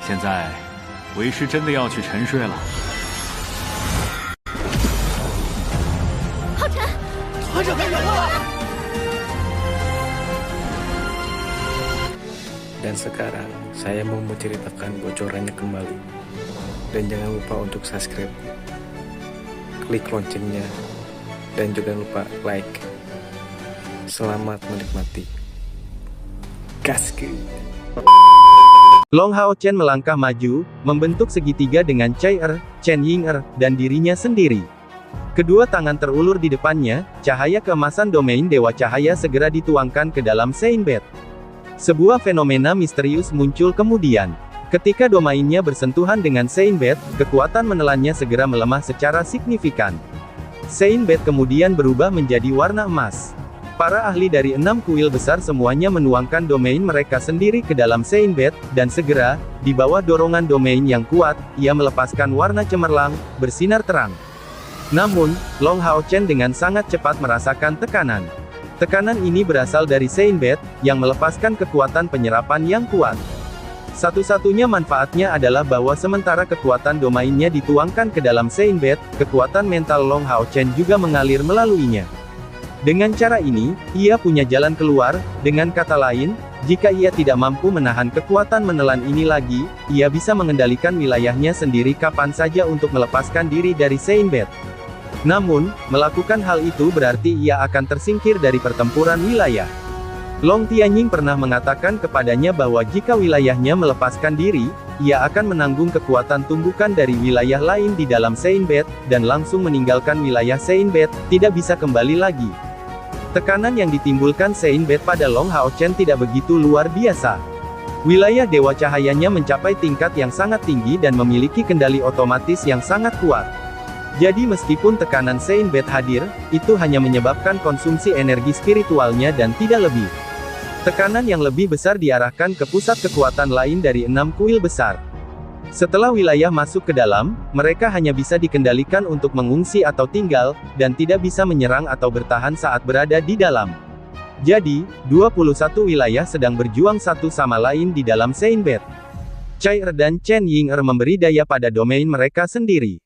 现在，为师真的要去沉睡了。浩辰，团长来人了！ Dan sekarang, saya mau menceritakan bocorannya kembali. Dan jangan lupa untuk subscribe, klik loncengnya, dan juga lupa like. Selamat menikmati. Gaskeun. Long Hao Chen melangkah maju, membentuk segitiga dengan Chai Er, Chen Ying Er, dan dirinya sendiri. Kedua tangan terulur di depannya, cahaya keemasan domain Dewa Cahaya segera dituangkan ke dalam Sein Bet. Sebuah fenomena misterius muncul kemudian. Ketika domainnya bersentuhan dengan Sein Bet, kekuatan menelannya segera melemah secara signifikan. Sein Bet kemudian berubah menjadi warna emas. Para ahli dari 6 kuil besar semuanya menuangkan domain mereka sendiri ke dalam Sein Bet, dan segera, di bawah dorongan domain yang kuat, ia melepaskan warna cemerlang, bersinar terang. Namun, Long Hao Chen dengan sangat cepat merasakan tekanan. Tekanan ini berasal dari Sein Bet, yang melepaskan kekuatan penyerapan yang kuat. Satu-satunya manfaatnya adalah bahwa sementara kekuatan domainnya dituangkan ke dalam Sein Bet, kekuatan mental Long Hao Chen juga mengalir melaluinya. Dengan cara ini, ia punya jalan keluar, dengan kata lain, jika ia tidak mampu menahan kekuatan menelan ini lagi, ia bisa mengendalikan wilayahnya sendiri kapan saja untuk melepaskan diri dari Sein Bet. Namun, melakukan hal itu berarti ia akan tersingkir dari pertempuran wilayah. Long Tianying pernah mengatakan kepadanya bahwa jika wilayahnya melepaskan diri, ia akan menanggung kekuatan tumbukan dari wilayah lain di dalam Sein Bet, dan langsung meninggalkan wilayah Sein Bet, tidak bisa kembali lagi. Tekanan yang ditimbulkan Sein Bet pada Long Hao Chen tidak begitu luar biasa. Wilayah Dewa Cahayanya mencapai tingkat yang sangat tinggi dan memiliki kendali otomatis yang sangat kuat. Jadi meskipun tekanan Sein Bet hadir, itu hanya menyebabkan konsumsi energi spiritualnya dan tidak lebih. Tekanan yang lebih besar diarahkan ke pusat kekuatan lain dari 6 kuil besar. Setelah wilayah masuk ke dalam, mereka hanya bisa dikendalikan untuk mengungsi atau tinggal, dan tidak bisa menyerang atau bertahan saat berada di dalam. Jadi, 21 wilayah sedang berjuang satu sama lain di dalam Sein Bet. Chai Er dan Chen Ying Er memberi daya pada domain mereka sendiri.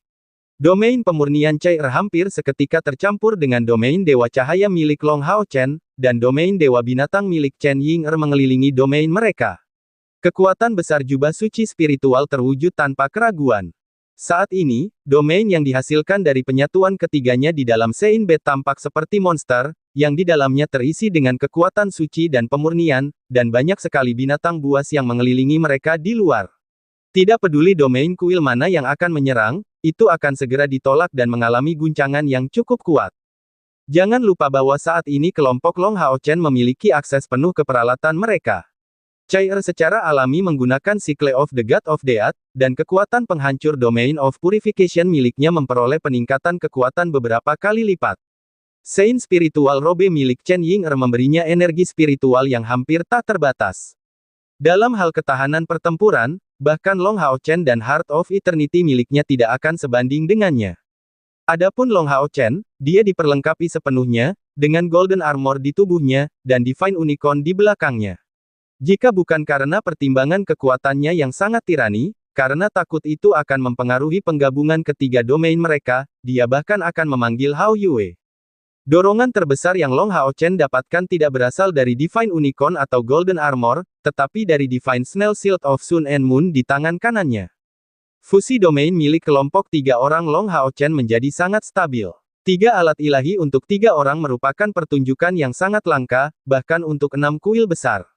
Domain pemurnian Chai Er hampir seketika tercampur dengan domain Dewa Cahaya milik Long Hao Chen, dan domain Dewa Binatang milik Chen Ying Er mengelilingi domain mereka. Kekuatan besar jubah suci spiritual terwujud tanpa keraguan. Saat ini, domain yang dihasilkan dari penyatuan ketiganya di dalam Sein Bet tampak seperti monster, yang di dalamnya terisi dengan kekuatan suci dan pemurnian, dan banyak sekali binatang buas yang mengelilingi mereka di luar. Tidak peduli domain kuil mana yang akan menyerang, itu akan segera ditolak dan mengalami guncangan yang cukup kuat. Jangan lupa bahwa saat ini kelompok Long Hao Chen memiliki akses penuh ke peralatan mereka. Chai Er secara alami menggunakan Sickle of the God of Death, dan kekuatan penghancur Domain of Purification miliknya memperoleh peningkatan kekuatan beberapa kali lipat. Sein Spiritual Robe milik Chen Ying Er memberinya energi spiritual yang hampir tak terbatas. Dalam hal ketahanan pertempuran, bahkan Long Hao Chen dan Heart of Eternity miliknya tidak akan sebanding dengannya. Adapun Long Hao Chen, dia diperlengkapi sepenuhnya, dengan Golden Armor di tubuhnya, dan Divine Unicorn di belakangnya. Jika bukan karena pertimbangan kekuatannya yang sangat tirani, karena takut itu akan mempengaruhi penggabungan ketiga domain mereka, dia bahkan akan memanggil Hao Yue. Dorongan terbesar yang Long Hao Chen dapatkan tidak berasal dari Divine Unicorn atau Golden Armor, tetapi dari Divine Snail Shield of Sun and Moon di tangan kanannya. Fusi domain milik kelompok 3 orang Long Hao Chen menjadi sangat stabil. 3 alat ilahi untuk 3 orang merupakan pertunjukan yang sangat langka, bahkan untuk 6 kuil besar.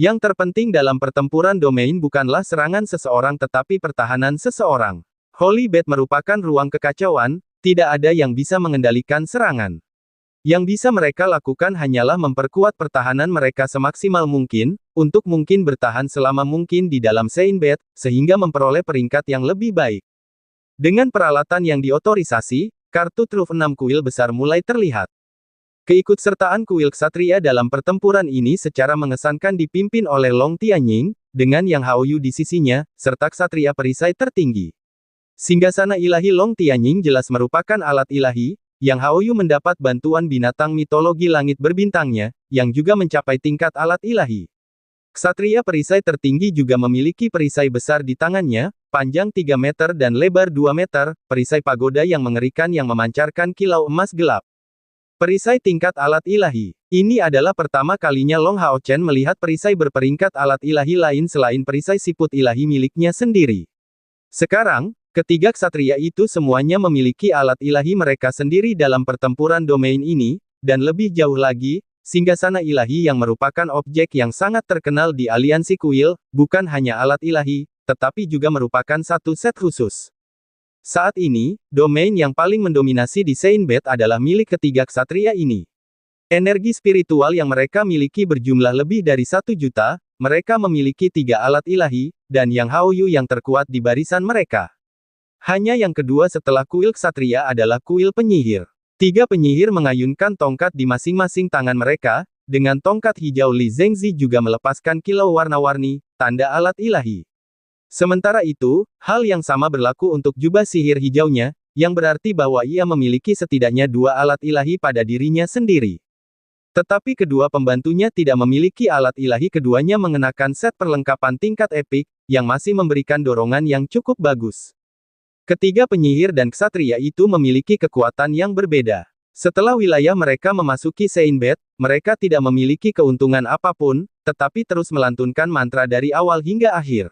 Yang terpenting dalam pertempuran domain bukanlah serangan seseorang tetapi pertahanan seseorang. Holy Bed merupakan ruang kekacauan, tidak ada yang bisa mengendalikan serangan. Yang bisa mereka lakukan hanyalah memperkuat pertahanan mereka semaksimal mungkin, untuk mungkin bertahan selama mungkin di dalam Sein Bet, sehingga memperoleh peringkat yang lebih baik. Dengan peralatan yang diotorisasi, kartu truf 6 kuil besar mulai terlihat. Keikutsertaan kuil ksatria dalam pertempuran ini secara mengesankan dipimpin oleh Long Tianying, dengan Yang Hao Yu di sisinya, serta ksatria perisai tertinggi. Singgasana ilahi Long Tianying jelas merupakan alat ilahi, Yang Hao Yu mendapat bantuan binatang mitologi langit berbintangnya, yang juga mencapai tingkat alat ilahi. Ksatria perisai tertinggi juga memiliki perisai besar di tangannya, panjang 3 meter dan lebar 2 meter, perisai pagoda yang mengerikan yang memancarkan kilau emas gelap. Perisai tingkat alat ilahi. Ini adalah pertama kalinya Long Hao Chen melihat perisai berperingkat alat ilahi lain selain perisai siput ilahi miliknya sendiri. Sekarang, ketiga ksatria itu semuanya memiliki alat ilahi mereka sendiri dalam pertempuran domain ini, dan lebih jauh lagi, singgasana ilahi yang merupakan objek yang sangat terkenal di aliansi kuil, bukan hanya alat ilahi, tetapi juga merupakan satu set khusus. Saat ini, domain yang paling mendominasi di Seinbet adalah milik ketiga ksatria ini. Energi spiritual yang mereka miliki berjumlah lebih dari 1 juta, mereka memiliki 3 alat ilahi, dan Yang Haoyu yang terkuat di barisan mereka. Hanya yang kedua setelah kuil ksatria adalah kuil penyihir. 3 penyihir mengayunkan tongkat di masing-masing tangan mereka, dengan tongkat hijau Li Zengzi juga melepaskan kilau warna-warni, tanda alat ilahi. Sementara itu, hal yang sama berlaku untuk jubah sihir hijaunya, yang berarti bahwa ia memiliki setidaknya 2 alat ilahi pada dirinya sendiri. Tetapi kedua pembantunya tidak memiliki alat ilahi, keduanya mengenakan set perlengkapan tingkat epik, yang masih memberikan dorongan yang cukup bagus. Ketiga penyihir dan ksatria itu memiliki kekuatan yang berbeda. Setelah wilayah mereka memasuki Seinbet, mereka tidak memiliki keuntungan apapun, tetapi terus melantunkan mantra dari awal hingga akhir.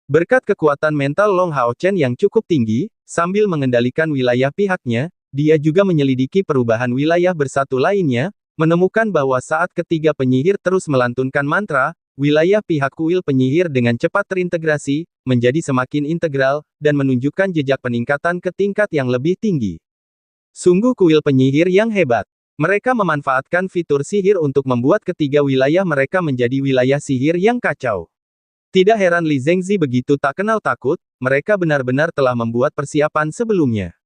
Berkat kekuatan mental Long Hao Chen yang cukup tinggi, sambil mengendalikan wilayah pihaknya, dia juga menyelidiki perubahan wilayah bersatu lainnya, menemukan bahwa saat ketiga penyihir terus melantunkan mantra, wilayah pihak kuil penyihir dengan cepat terintegrasi, menjadi semakin integral, dan menunjukkan jejak peningkatan ke tingkat yang lebih tinggi. Sungguh kuil penyihir yang hebat. Mereka memanfaatkan fitur sihir untuk membuat ketiga wilayah mereka menjadi wilayah sihir yang kacau. Tidak heran Li Zengzi begitu tak kenal takut, mereka benar-benar telah membuat persiapan sebelumnya.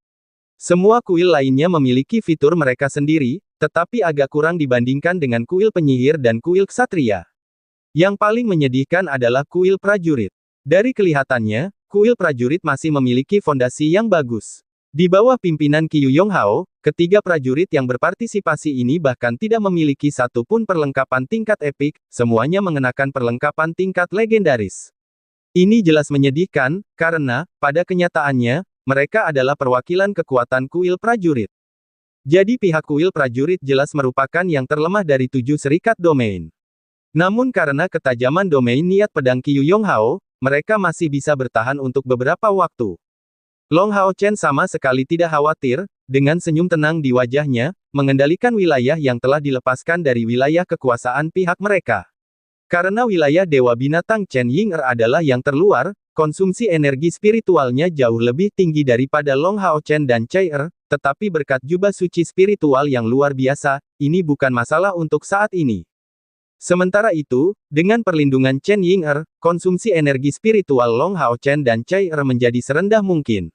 Semua kuil lainnya memiliki fitur mereka sendiri, tetapi agak kurang dibandingkan dengan kuil penyihir dan kuil ksatria. Yang paling menyedihkan adalah kuil prajurit. Dari kelihatannya, kuil prajurit masih memiliki fondasi yang bagus. Di bawah pimpinan Qiyu Yonghao, ketiga prajurit yang berpartisipasi ini bahkan tidak memiliki satu pun perlengkapan tingkat epik, semuanya mengenakan perlengkapan tingkat legendaris. Ini jelas menyedihkan, karena, pada kenyataannya, mereka adalah perwakilan kekuatan kuil prajurit. Jadi pihak kuil prajurit jelas merupakan yang terlemah dari 7 serikat domain. Namun karena ketajaman domain niat pedang Qiyu Yonghao, mereka masih bisa bertahan untuk beberapa waktu. Long Hao Chen sama sekali tidak khawatir, dengan senyum tenang di wajahnya, mengendalikan wilayah yang telah dilepaskan dari wilayah kekuasaan pihak mereka. Karena wilayah Dewa Binatang Chen Ying'er adalah yang terluar, konsumsi energi spiritualnya jauh lebih tinggi daripada Long Hao Chen dan Chai Er, tetapi berkat jubah suci spiritual yang luar biasa, ini bukan masalah untuk saat ini. Sementara itu, dengan perlindungan Chen Ying'er, konsumsi energi spiritual Long Hao Chen dan Chai Er menjadi serendah mungkin.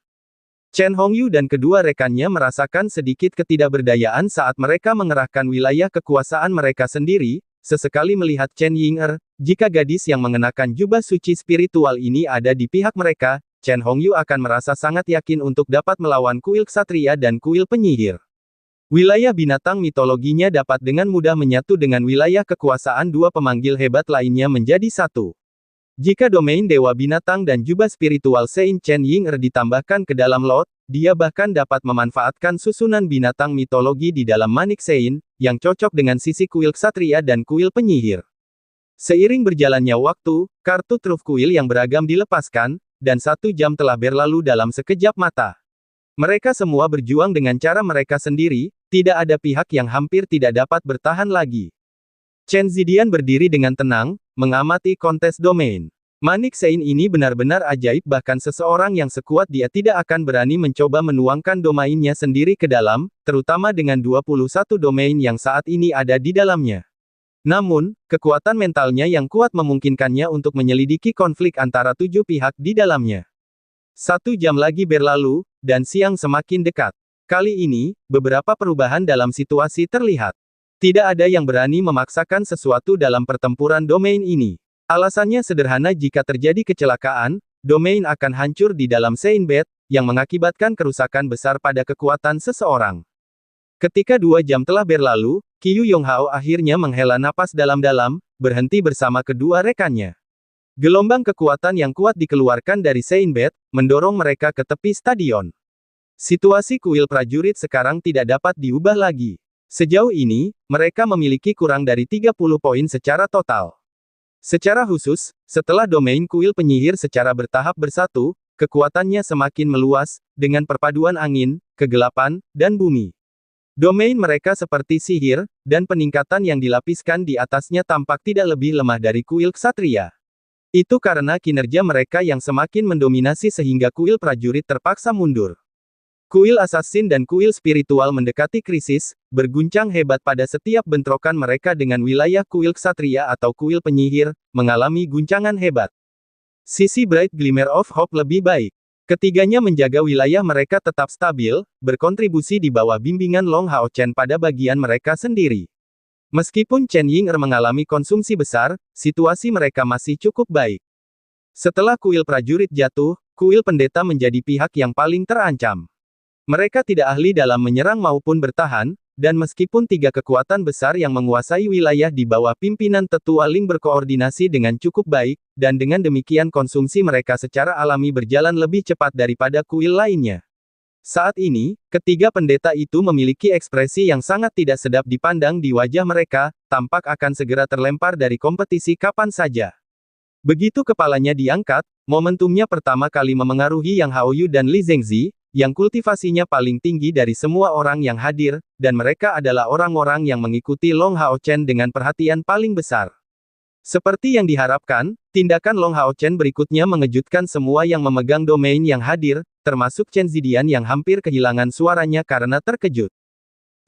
Chen Hongyu dan kedua rekannya merasakan sedikit ketidakberdayaan saat mereka mengerahkan wilayah kekuasaan mereka sendiri, sesekali melihat Chen Ying'er, jika gadis yang mengenakan jubah suci spiritual ini ada di pihak mereka, Chen Hongyu akan merasa sangat yakin untuk dapat melawan kuil ksatria dan kuil penyihir. Wilayah binatang mitologinya dapat dengan mudah menyatu dengan wilayah kekuasaan dua pemanggil hebat lainnya menjadi satu. Jika domain Dewa Binatang dan jubah spiritual Sein Chen Ying'er ditambahkan ke dalam lot, dia bahkan dapat memanfaatkan susunan binatang mitologi di dalam manik Sein, yang cocok dengan sisi kuil ksatria dan kuil penyihir. Seiring berjalannya waktu, kartu truf kuil yang beragam dilepaskan, dan 1 jam telah berlalu dalam sekejap mata. Mereka semua berjuang dengan cara mereka sendiri, tidak ada pihak yang hampir tidak dapat bertahan lagi. Chen Zidian berdiri dengan tenang, mengamati kontes domain. Manik Sein ini benar-benar ajaib, bahkan seseorang yang sekuat dia tidak akan berani mencoba menuangkan domainnya sendiri ke dalam, terutama dengan 21 domain yang saat ini ada di dalamnya. Namun, kekuatan mentalnya yang kuat memungkinkannya untuk menyelidiki konflik antara 7 pihak di dalamnya. 1 jam lagi berlalu, dan siang semakin dekat. Kali ini, beberapa perubahan dalam situasi terlihat. Tidak ada yang berani memaksakan sesuatu dalam pertempuran domain ini. Alasannya sederhana, jika terjadi kecelakaan, domain akan hancur di dalam Seinbet, yang mengakibatkan kerusakan besar pada kekuatan seseorang. Ketika 2 jam telah berlalu, Qiyu Yonghao akhirnya menghela napas dalam-dalam, berhenti bersama kedua rekannya. Gelombang kekuatan yang kuat dikeluarkan dari Seinbet, mendorong mereka ke tepi stadion. Situasi kuil prajurit sekarang tidak dapat diubah lagi. Sejauh ini, mereka memiliki kurang dari 30 poin secara total. Secara khusus, setelah domain kuil penyihir secara bertahap bersatu, kekuatannya semakin meluas, dengan perpaduan angin, kegelapan, dan bumi. Domain mereka seperti sihir, dan peningkatan yang dilapiskan di atasnya tampak tidak lebih lemah dari kuil ksatria. Itu karena kinerja mereka yang semakin mendominasi sehingga kuil prajurit terpaksa mundur. Kuil assassin dan kuil spiritual mendekati krisis, berguncang hebat pada setiap bentrokan mereka dengan wilayah kuil ksatria atau kuil penyihir, mengalami guncangan hebat. Sisi Bright Glimmer of Hope lebih baik. Ketiganya menjaga wilayah mereka tetap stabil, berkontribusi di bawah bimbingan Long Hao Chen pada bagian mereka sendiri. Meskipun Chen Ying'er mengalami konsumsi besar, situasi mereka masih cukup baik. Setelah kuil prajurit jatuh, kuil pendeta menjadi pihak yang paling terancam. Mereka tidak ahli dalam menyerang maupun bertahan, dan meskipun tiga kekuatan besar yang menguasai wilayah di bawah pimpinan Tetua Ling berkoordinasi dengan cukup baik, dan dengan demikian konsumsi mereka secara alami berjalan lebih cepat daripada kuil lainnya. Saat ini, ketiga pendeta itu memiliki ekspresi yang sangat tidak sedap dipandang di wajah mereka, tampak akan segera terlempar dari kompetisi kapan saja. Begitu kepalanya diangkat, momentumnya pertama kali memengaruhi Yang Haoyu dan Li Zengzi, yang kultivasinya paling tinggi dari semua orang yang hadir, dan mereka adalah orang-orang yang mengikuti Long Hao Chen dengan perhatian paling besar. Seperti yang diharapkan, tindakan Long Hao Chen berikutnya mengejutkan semua yang memegang domain yang hadir, termasuk Chen Zidian yang hampir kehilangan suaranya karena terkejut.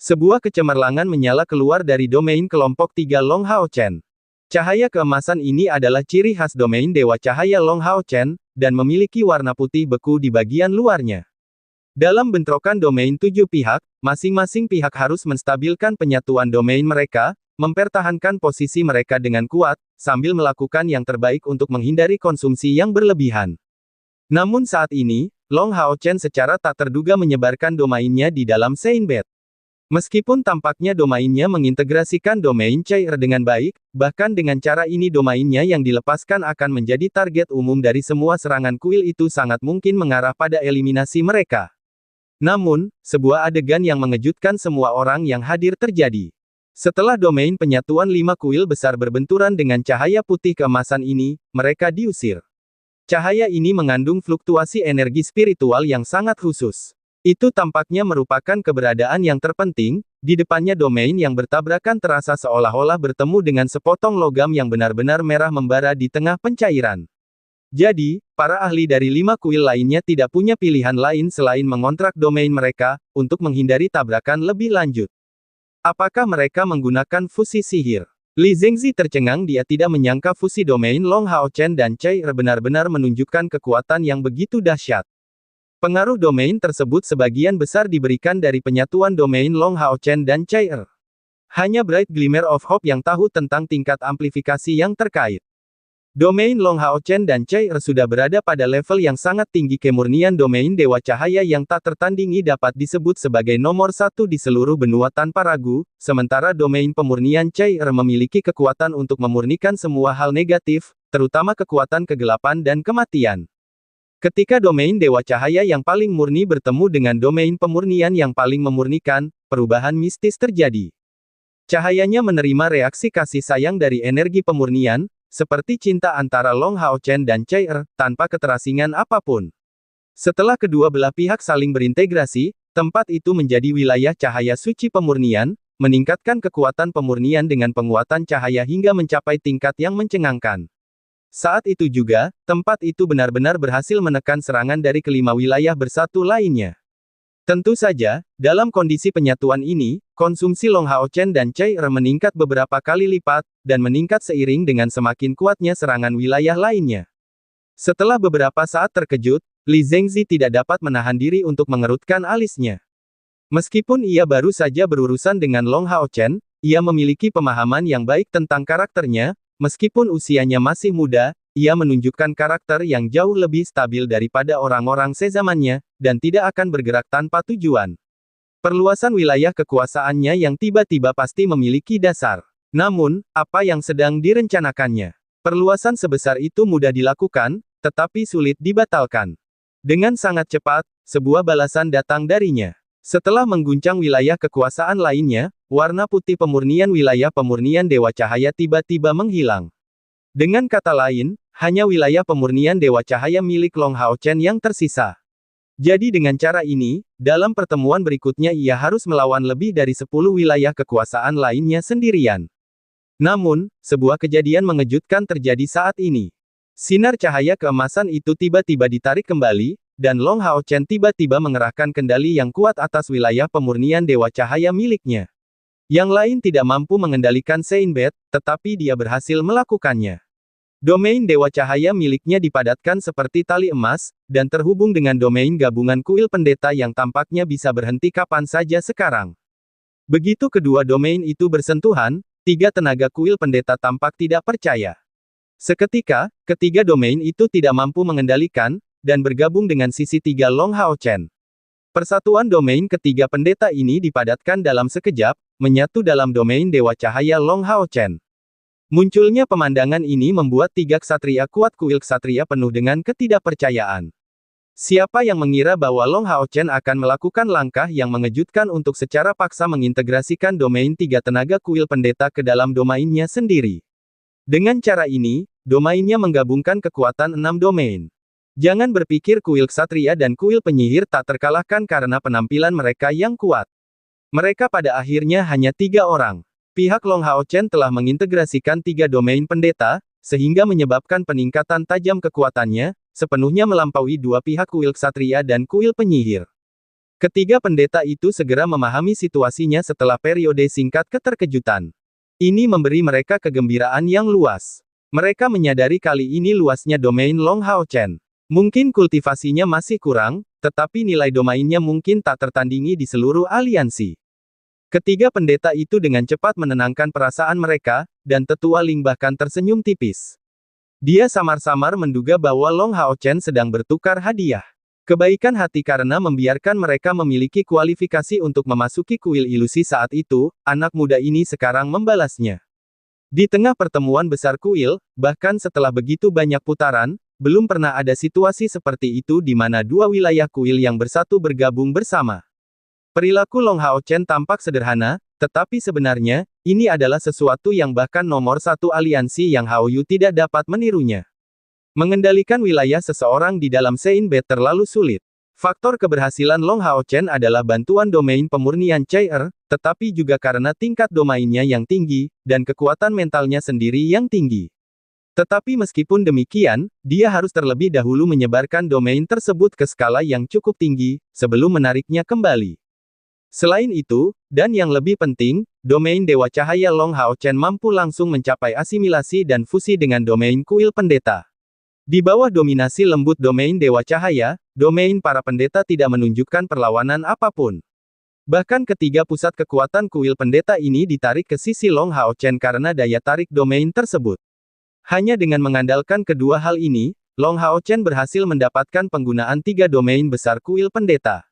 Sebuah kecemerlangan menyala keluar dari domain kelompok 3 Long Hao Chen. Cahaya keemasan ini adalah ciri khas domain Dewa Cahaya Long Hao Chen, dan memiliki warna putih beku di bagian luarnya. Dalam bentrokan domain 7 pihak, masing-masing pihak harus menstabilkan penyatuan domain mereka, mempertahankan posisi mereka dengan kuat, sambil melakukan yang terbaik untuk menghindari konsumsi yang berlebihan. Namun saat ini, Long Hao Chen secara tak terduga menyebarkan domainnya di dalam Seinbet. Meskipun tampaknya domainnya mengintegrasikan domain Chair dengan baik, bahkan dengan cara ini domainnya yang dilepaskan akan menjadi target umum dari semua serangan kuil itu sangat mungkin mengarah pada eliminasi mereka. Namun, sebuah adegan yang mengejutkan semua orang yang hadir terjadi. Setelah domain penyatuan 5 kuil besar berbenturan dengan cahaya putih keemasan ini, mereka diusir. Cahaya ini mengandung fluktuasi energi spiritual yang sangat khusus. Itu tampaknya merupakan keberadaan yang terpenting, di depannya domain yang bertabrakan terasa seolah-olah bertemu dengan sepotong logam yang benar-benar merah membara di tengah pencairan. Jadi, para ahli dari 5 kuil lainnya tidak punya pilihan lain selain mengontrak domain mereka, untuk menghindari tabrakan lebih lanjut. Apakah mereka menggunakan fusi sihir? Li Zengzi tercengang, dia tidak menyangka fusi domain Long Hao Chen dan Chair benar-benar menunjukkan kekuatan yang begitu dahsyat. Pengaruh domain tersebut sebagian besar diberikan dari penyatuan domain Long Hao Chen dan Chair. Hanya Bright Glimmer of Hope yang tahu tentang tingkat amplifikasi yang terkait. Domain Long Hao Chen dan Chair sudah berada pada level yang sangat tinggi. Kemurnian domain Dewa Cahaya yang tak tertandingi dapat disebut sebagai nomor 1 di seluruh benua tanpa ragu, sementara domain pemurnian Chair memiliki kekuatan untuk memurnikan semua hal negatif, terutama kekuatan kegelapan dan kematian. Ketika domain Dewa Cahaya yang paling murni bertemu dengan domain pemurnian yang paling memurnikan, perubahan mistis terjadi. Cahayanya menerima reaksi kasih sayang dari energi pemurnian, seperti cinta antara Long Hao Chen dan Chair, tanpa keterasingan apapun. Setelah kedua belah pihak saling berintegrasi, tempat itu menjadi wilayah cahaya suci pemurnian, meningkatkan kekuatan pemurnian dengan penguatan cahaya hingga mencapai tingkat yang mencengangkan. Saat itu juga, tempat itu benar-benar berhasil menekan serangan dari kelima wilayah bersatu lainnya. Tentu saja, dalam kondisi penyatuan ini, konsumsi Long Hao Chen dan Chair meningkat beberapa kali lipat, dan meningkat seiring dengan semakin kuatnya serangan wilayah lainnya. Setelah beberapa saat terkejut, Li Zengzi tidak dapat menahan diri untuk mengerutkan alisnya. Meskipun ia baru saja berurusan dengan Long Hao Chen, ia memiliki pemahaman yang baik tentang karakternya, meskipun usianya masih muda, ia menunjukkan karakter yang jauh lebih stabil daripada orang-orang sezamannya, dan tidak akan bergerak tanpa tujuan. Perluasan wilayah kekuasaannya yang tiba-tiba pasti memiliki dasar. Namun, apa yang sedang direncanakannya? Perluasan sebesar itu mudah dilakukan, tetapi sulit dibatalkan. Dengan sangat cepat, sebuah balasan datang darinya. Setelah mengguncang wilayah kekuasaan lainnya, warna putih pemurnian wilayah pemurnian Dewa Cahaya tiba-tiba menghilang. Dengan kata lain, hanya wilayah pemurnian Dewa Cahaya milik Long Hao Chen yang tersisa. Jadi dengan cara ini, dalam pertemuan berikutnya ia harus melawan lebih dari 10 wilayah kekuasaan lainnya sendirian. Namun, sebuah kejadian mengejutkan terjadi saat ini. Sinar cahaya keemasan itu tiba-tiba ditarik kembali, dan Long Hao Chen tiba-tiba mengerahkan kendali yang kuat atas wilayah pemurnian Dewa Cahaya miliknya. Yang lain tidak mampu mengendalikan Seinbet, tetapi dia berhasil melakukannya. Domain Dewa Cahaya miliknya dipadatkan seperti tali emas, dan terhubung dengan domain gabungan kuil pendeta yang tampaknya bisa berhenti kapan saja sekarang. Begitu kedua domain itu bersentuhan, 3 tenaga kuil pendeta tampak tidak percaya. Seketika, ketiga domain itu tidak mampu mengendalikan, dan bergabung dengan sisi 3 Long Hao Chen. Persatuan domain ketiga pendeta ini dipadatkan dalam sekejap, menyatu dalam domain Dewa Cahaya Long Hao Chen. Munculnya pemandangan ini membuat 3 ksatria kuat kuil ksatria penuh dengan ketidakpercayaan. Siapa yang mengira bahwa Long Hao Chen akan melakukan langkah yang mengejutkan untuk secara paksa mengintegrasikan domain 3 tenaga kuil pendeta ke dalam domainnya sendiri. Dengan cara ini, domainnya menggabungkan kekuatan 6 domain. Jangan berpikir kuil ksatria dan kuil penyihir tak terkalahkan karena penampilan mereka yang kuat. Mereka pada akhirnya hanya 3 orang. Pihak Long Hao Chen telah mengintegrasikan 3 domain pendeta, sehingga menyebabkan peningkatan tajam kekuatannya, sepenuhnya melampaui 2 pihak kuil ksatria dan kuil penyihir. Ketiga pendeta itu segera memahami situasinya setelah periode singkat keterkejutan. Ini memberi mereka kegembiraan yang luas. Mereka menyadari kali ini luasnya domain Long Hao Chen. Mungkin kultivasinya masih kurang, tetapi nilai domainnya mungkin tak tertandingi di seluruh aliansi. Ketiga pendeta itu dengan cepat menenangkan perasaan mereka, dan Tetua Ling bahkan tersenyum tipis. Dia samar-samar menduga bahwa Long Hao Chen sedang bertukar hadiah. Kebaikan hati karena membiarkan mereka memiliki kualifikasi untuk memasuki kuil ilusi saat itu, anak muda ini sekarang membalasnya. Di tengah pertemuan besar kuil, bahkan setelah begitu banyak putaran, belum pernah ada situasi seperti itu di mana 2 wilayah kuil yang bersatu bergabung bersama. Perilaku Long Hao Chen tampak sederhana, tetapi sebenarnya, ini adalah sesuatu yang bahkan nomor 1 aliansi yang Hao Yu tidak dapat menirunya. Mengendalikan wilayah seseorang di dalam Seinbet terlalu sulit. Faktor keberhasilan Long Hao Chen adalah bantuan domain pemurnian Chai-Er, tetapi juga karena tingkat domainnya yang tinggi, dan kekuatan mentalnya sendiri yang tinggi. Tetapi meskipun demikian, dia harus terlebih dahulu menyebarkan domain tersebut ke skala yang cukup tinggi, sebelum menariknya kembali. Selain itu, dan yang lebih penting, domain Dewa Cahaya Long Hao Chen mampu langsung mencapai asimilasi dan fusi dengan domain kuil pendeta. Di bawah dominasi lembut domain Dewa Cahaya, domain para pendeta tidak menunjukkan perlawanan apapun. Bahkan ketiga pusat kekuatan kuil pendeta ini ditarik ke sisi Long Hao Chen karena daya tarik domain tersebut. Hanya dengan mengandalkan kedua hal ini, Long Hao Chen berhasil mendapatkan penggunaan 3 domain besar kuil pendeta.